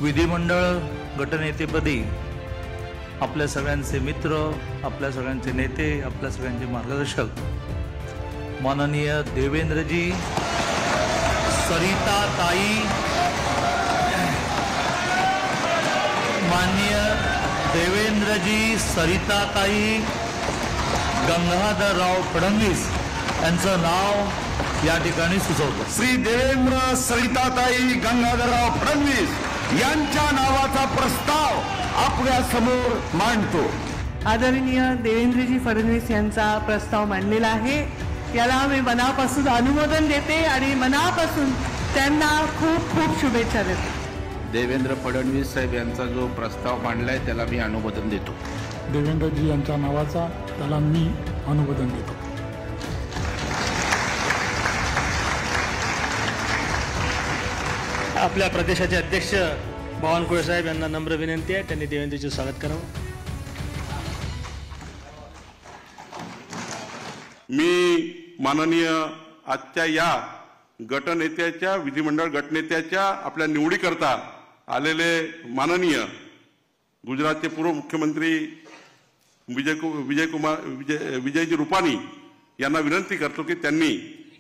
विधिमंडळ गटनेतेपदी आपल्या सगळ्यांचे मित्र, आपल्या सगळ्यांचे नेते, आपल्या सगळ्यांचे मार्गदर्शक माननीय देवेंद्रजी, सरिताताई, माननीय देवेंद्रजी, सरिताताई गंगाधरराव फडणवीस यांचं नाव या ठिकाणी सुचवतो। श्री देवेंद्र सरिताताई गंगाधरराव फडणवीस यांच्या नावाचा प्रस्ताव आपल्या समोर मांडतो। आदरणीय देवेंद्रजी फडणवीस यांचा प्रस्ताव मांडलेला आहे, याला मी मनापासून अनुमोदन देते आणि मनापासून त्यांना खूप खूप शुभेच्छा देते। देवेंद्र फडणवीस साहेब यांचा जो प्रस्ताव मांडलाय त्याला मी अनुमोदन देतो। देवेंद्रजी यांच्या नावाचा त्याला मी अनुमोदन देतो। आपल्या प्रदेशाचे अध्यक्ष बावनकुळे साहेब यांना नम्र विनंती आहे, त्यांनी देवेंद्रजीचं स्वागत करावं। मी माननीय आजच्या या गटनेत्याच्या, विधिमंडळ गटनेत्याच्या आपल्या निवडीकरता आलेले माननीय गुजरातचे पूर्व मुख्यमंत्री विजयजी रुपानी यांना विनंती करतो की त्यांनी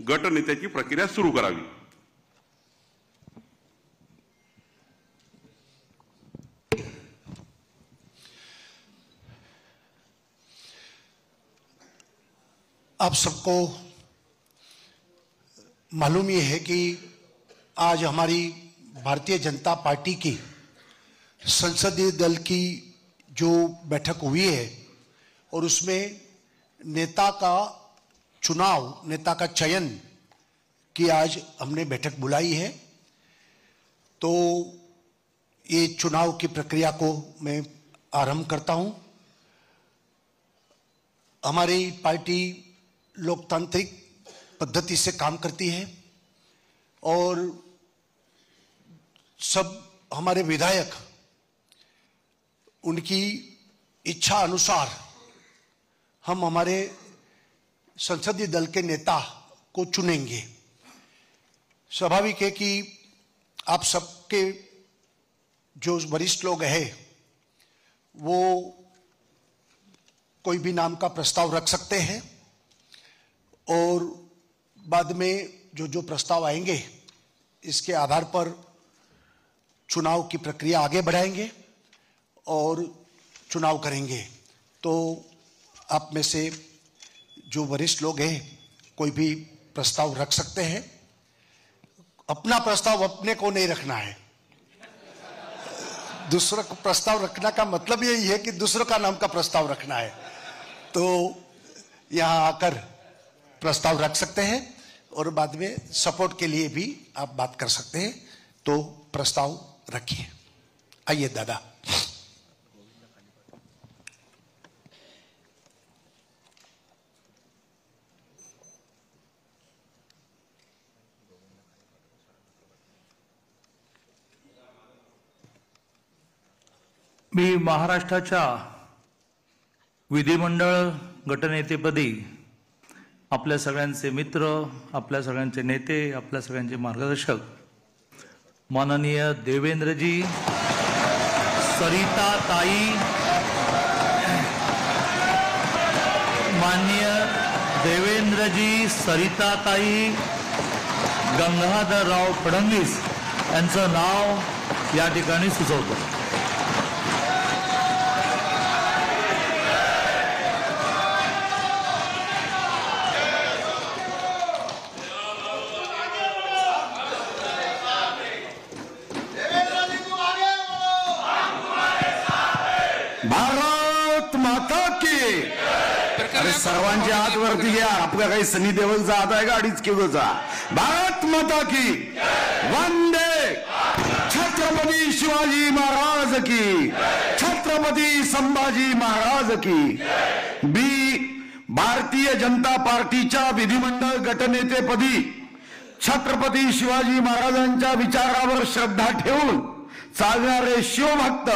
गटनेत्याची प्रक्रिया सुरू करावी। आप सबको मालूम ये है कि आज हमारी भारतीय जनता पार्टी की संसदीय दल की जो बैठक हुई है और उसमें नेता का चुनाव, नेता का चयन की आज हमने बैठक बुलाई है। तो ये चुनाव की प्रक्रिया को मैं आरंभ करता हूं। हमारी पार्टी लोकतांत्रिक पद्धति से काम करती है और सब हमारे विधायक उनकी इच्छा अनुसार हम हमारे संसदीय दल के नेता को चुनेंगे। स्वाभाविक है कि आप सबके जो वरिष्ठ लोग हैं वो कोई भी नाम का प्रस्ताव रख सकते हैं और बाद में जो जो प्रस्ताव आएंगे इसके आधार पर चुनाव की प्रक्रिया आगे बढ़ाएंगे और चुनाव करेंगे। तो आप में से जो वरिष्ठ लोग हैं कोई भी प्रस्ताव रख सकते हैं। अपना प्रस्ताव अपने को नहीं रखना है, दूसरों को प्रस्ताव रखने का मतलब यही है कि दूसरों का नाम का प्रस्ताव रखना है। तो यहां आकर प्रस्ताव रख सकते हैं और बाद में सपोर्ट के लिए भी आप बात कर सकते हैं। तो प्रस्ताव रखिए। आइए दादा। मी महाराष्ट्राच्या विधिमंडळ गटनेतेपदी आपल्या सगळ्यांचे मित्र, आपल्या सगळ्यांचे नेते, आपल्या सगळ्यांचे मार्गदर्शक माननीय देवेंद्रजी, सरिताताई, माननीय देवेंद्रजी, सरिताताई गंगाधरराव फडणवीस यांचं नाव या ठिकाणी सुचवतो। भारत माता की। अरे सर्वांचे हात वरती घ्या। आपल्या काही सनी देवलचा हात आहे का 2.5 किलोचा? भारत माता की। वंदे छत्रपती शिवाजी महाराज की, छत्रपती संभाजी महाराज की। भारतीय जनता पार्टीच्या विधिमंडळ गटनेतेपदी छत्रपती शिवाजी महाराजांच्या विचारावर श्रद्धा ठेवून चालणारे शिवभक्त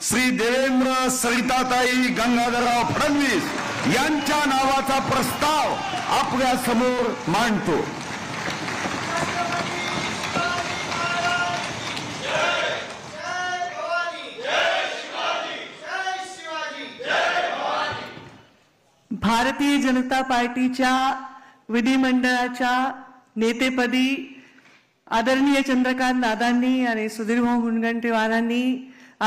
श्री देवेंद्र सरिताताई गंगाधरराव फडणवीस यांच्या नावाचा प्रस्ताव आपल्या समोर मांडतो। भारतीय जनता पार्टीच्या विधिमंडळाच्या नेतेपदी आदरणीय चंद्रकांत दादांनी आणि सुधीरभाऊ मुनगंटीवारांनी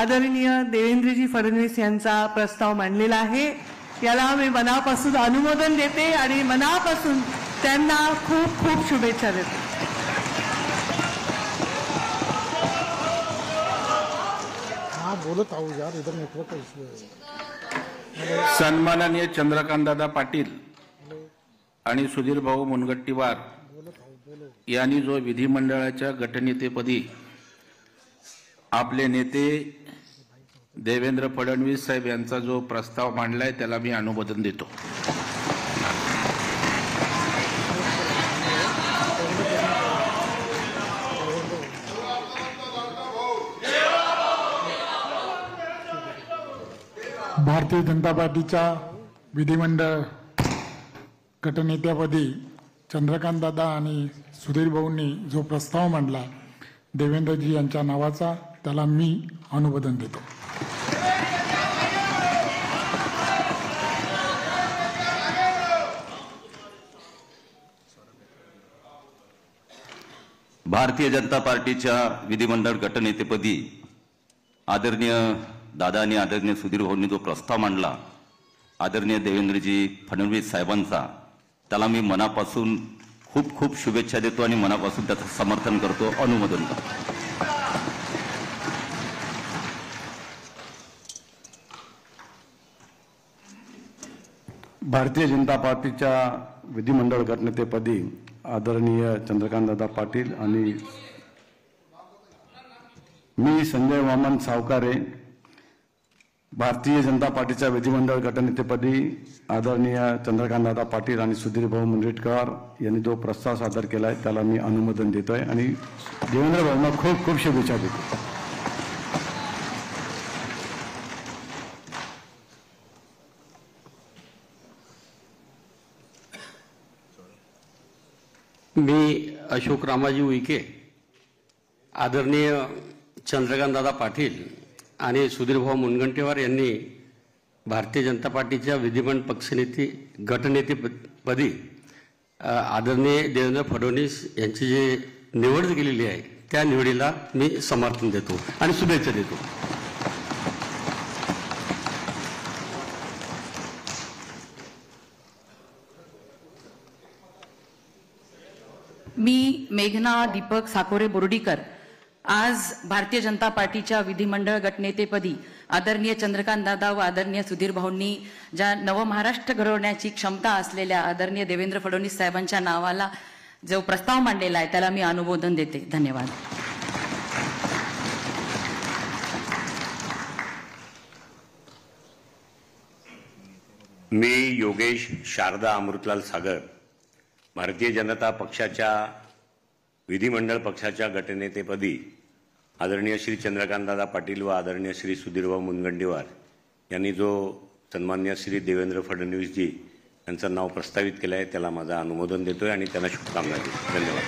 आदरणीय देवेंद्रजी फडणवीस यांचा प्रस्ताव मांडलेला आहे. याला मी मनापासून अनुमोदन देते आणि मनापासून त्यांना खूप खूप शुभेच्छा देते. हाँ बोलत आहो यार, इधर नेटवर्क का इश्यू है. सन्माननीय चंद्रकांतदादा पाटील आणि सुधीरभाऊ मुनगंटीवार यांनी जो विधिमंडळाच्या गटनेतेपदी आपले नेते देवेंद्र फडणवीस साहेब यांचा जो प्रस्ताव मांडलाय त्याला मी अनुमोदन देतो. भारतीय जनता पार्टीच्या विधिमंडळ गटनेत्यापदी चंद्रकांत दादा आणि सुधीर भाऊंनी जो प्रस्ताव मांडला देवेंद्रजी यांच्या नावाचा, त्याला मी अनुमोदन देतो. भारतीय जनता पार्टीच्या विधिमंडळ गटनेतेपदी आदरणीय दादा आणि आदरणीय सुधीर भाऊंनी जो प्रस्ताव मांडला आदरणीय देवेंद्रजी फडणवीस साहेबांचा, त्याला मी मनापासून खूप खूप शुभेच्छा देतो आणि मनापासून त्याचं समर्थन करतो, अनुमोदन करतो. भारतीय जनता पार्टीच्या विधिमंडळ गटनेतेपदी आदरणीय चंद्रकांतदादा पाटील आणि मी संजय वामन सावकारे भारतीय जनता पार्टीच्या विधिमंडळ गटनेतेपदी आदरणीय चंद्रकांतदादा पाटील आणि सुधीरभाऊ मुनगंटीवार यांनी जो प्रस्ताव सादर केला आहे त्याला मी अनुमोदन देतोय आणि देवेंद्र भाऊंना खूप खूप शुभेच्छा देतो. मी अशोक रामाजी उईके आदरणीय चंद्रकांतदादा पाटील आणि सुधीरभाऊ मुनगंटीवार यांनी भारतीय जनता पार्टीच्या विधिमंडळ पक्षनेते गटनेतेपदी आदरणीय देवेंद्र फडणवीस यांची जी निवड केलेली आहे त्या निवडीला मी समर्थन देतो आणि शुभेच्छा देतो. मी मेघना दीपक साकोरे बोर्डीकर आज भारतीय जनता पार्टीच्या विधिमंडळ गटनेतेपदी आदरणीय चंद्रकांत दादा व आदरणीय सुधीर भाऊंनी ज्या नवमहाराष्ट्र घडवण्याची क्षमता असलेल्या आदरणीय देवेंद्र फडणवीस साहेबांच्या नावाला जो प्रस्ताव मांडलेला आहे त्याला मी अनुमोदन देते. धन्यवाद. मी योगेश शारदा अमृतलाल सागर भारतीय जनता पक्षाच्या विधिमंडळ पक्षाच्या गटनेतेपदी आदरणीय श्री चंद्रकांतदादा पाटील व आदरणीय श्री सुधीरभाऊ मुनगंटीवार यांनी जो सन्माननीय श्री देवेंद्र फडणवीसजी यांचं नाव प्रस्तावित केलं आहे त्याला माझं अनुमोदन देतोय आणि त्यांना शुभकामना देतो. धन्यवाद.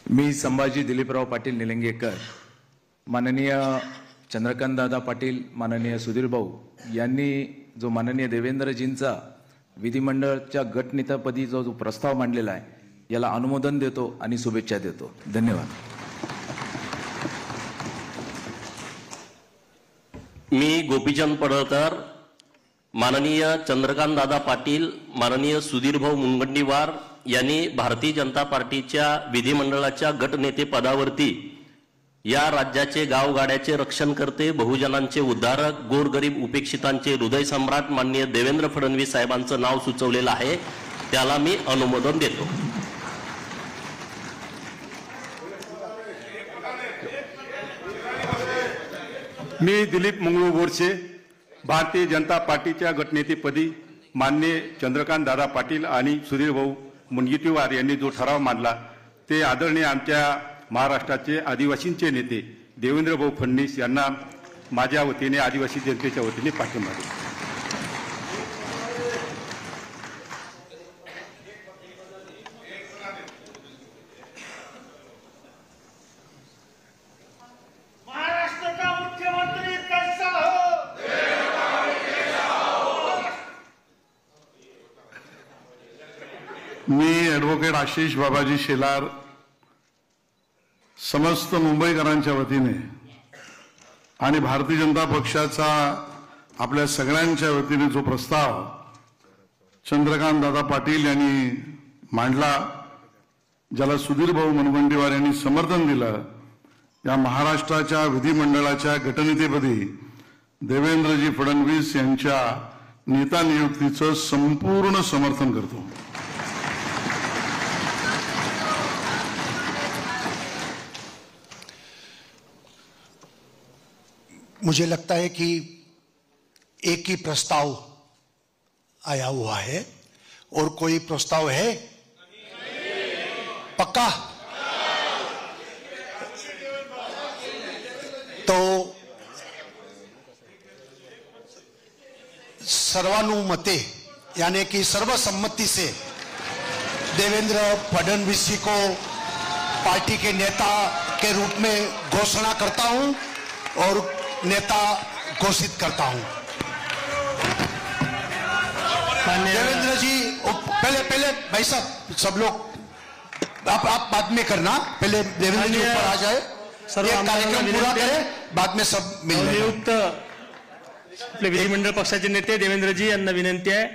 मी संभाजी दिलीपराव पाटील निलंगेकर माननीय चंद्रकांतदादा पाटील माननीय सुधीर भाऊ यांनी जो माननीय देवेंद्रजींचा विधिमंडळाच्या गटनेतेपदी जो प्रस्ताव मांडलेला आहे याला अनुमोदन देतो आणि शुभेच्छा देतो. धन्यवाद. मी गोपीचंद पडळकर माननीय चंद्रकांतदादा पाटील माननीय सुधीरभाऊ मुनगंटीवार यांनी भारतीय जनता पार्टीच्या विधिमंडळाच्या गटनेते पदावरती या राज्याचे गावगाड्याचे रक्षण करते बहुजनांचे उद्धारक गोरगरीब उपेक्षितांचे हृदय सम्राट माननीय देवेंद्र फडणवीस साहेबांचं नाव सुचवलेलं आहे त्याला मी अनुमोदन देतो. मी दिलीप मंगळू बोरसे भारतीय जनता पार्टीच्या गटनेतेपदी माननीय चंद्रकांत दादा पाटील आणि सुधीरभाऊ मुनगंटीवार यांनी जो ठराव मांडला ते आदरणीय आमच्या महाराष्ट्राचे आदिवासींचे नेते देवेंद्रभाऊ फडणवीस यांना माझ्या वतीने आदिवासी जनतेच्या वतीने पाठिंबा देतो. मी ॲडव्होकेट आशिष बाबाजी शेलार समस्त मुंबईकरांच्या वतीने आणि भारतीय जनता पक्षाचा आपल्या सगळ्यांच्या वतीने जो प्रस्ताव चंद्रकांत दादा पाटील यांनी मांडला, ज्याला सुधीर भाऊ मुनगंटीवार यांनी समर्थन दिलं, या महाराष्ट्राच्या विधिमंडळाच्या गटनेतेपदी देवेंद्रजी फडणवीस यांच्या नेता नियुक्तीचं संपूर्ण समर्थन करतो. मुझे लगता है कि एक ही प्रस्ताव आया हुआ है और कोई प्रस्ताव है? पक्का? तो सर्वानुमते यानी कि सर्वसम्मति से देवेंद्र फडणवीस जी को पार्टी के नेता के रूप में घोषणा करता हूं और नेता घोषित करता हूं. देवेंद्र जी पहले भाई साहब सब लोग आप बाद में करना, पहले देवेंद्र जी ऊपर आ जाए, कार्यक्रम पूरा करें, बाद में सब मिल नियुक्त आपले विधिमंडळ पक्षाचे नेते देवेंद्रजी यांना विनंती आहे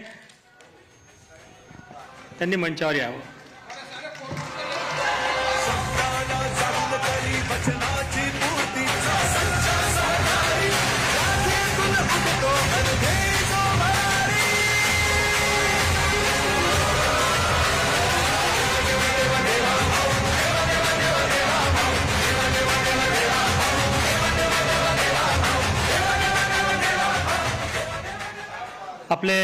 त्यांनी मंचावर यावं. आपले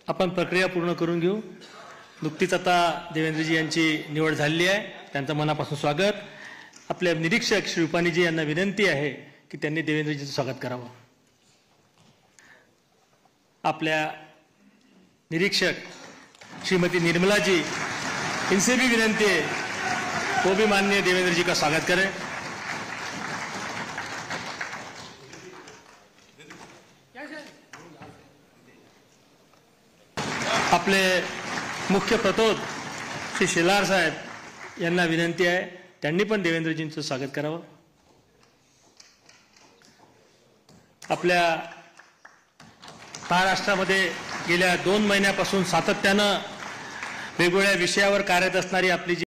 आपण प्रक्रिया पूर्ण करून घेऊ. नुकतीच आता देवेंद्रजी यांची निवड झालेली आहे, त्यांचं मनापासून स्वागत. आपले निरीक्षक श्री रुपानीजी यांना विनंती आहे की त्यांनी देवेंद्रजीचं स्वागत करावं. आपल्या निरीक्षक श्रीमती निर्मला जी, इनसे भी विनंती है वो भी माननीय देवेंद्र जी का स्वागत करें. आपले मुख्य प्रतोद श्री शेलार साहेब यांना विनंती आहे त्यांनी पण देवेंद्रजींचं स्वागत करावं. आपल्या महाराष्ट्रामध्ये गेल्या 2 महिन्यापासून सातत्यानं वेगवेगळ्या विषयावर कार्यरत असणारी आपली जी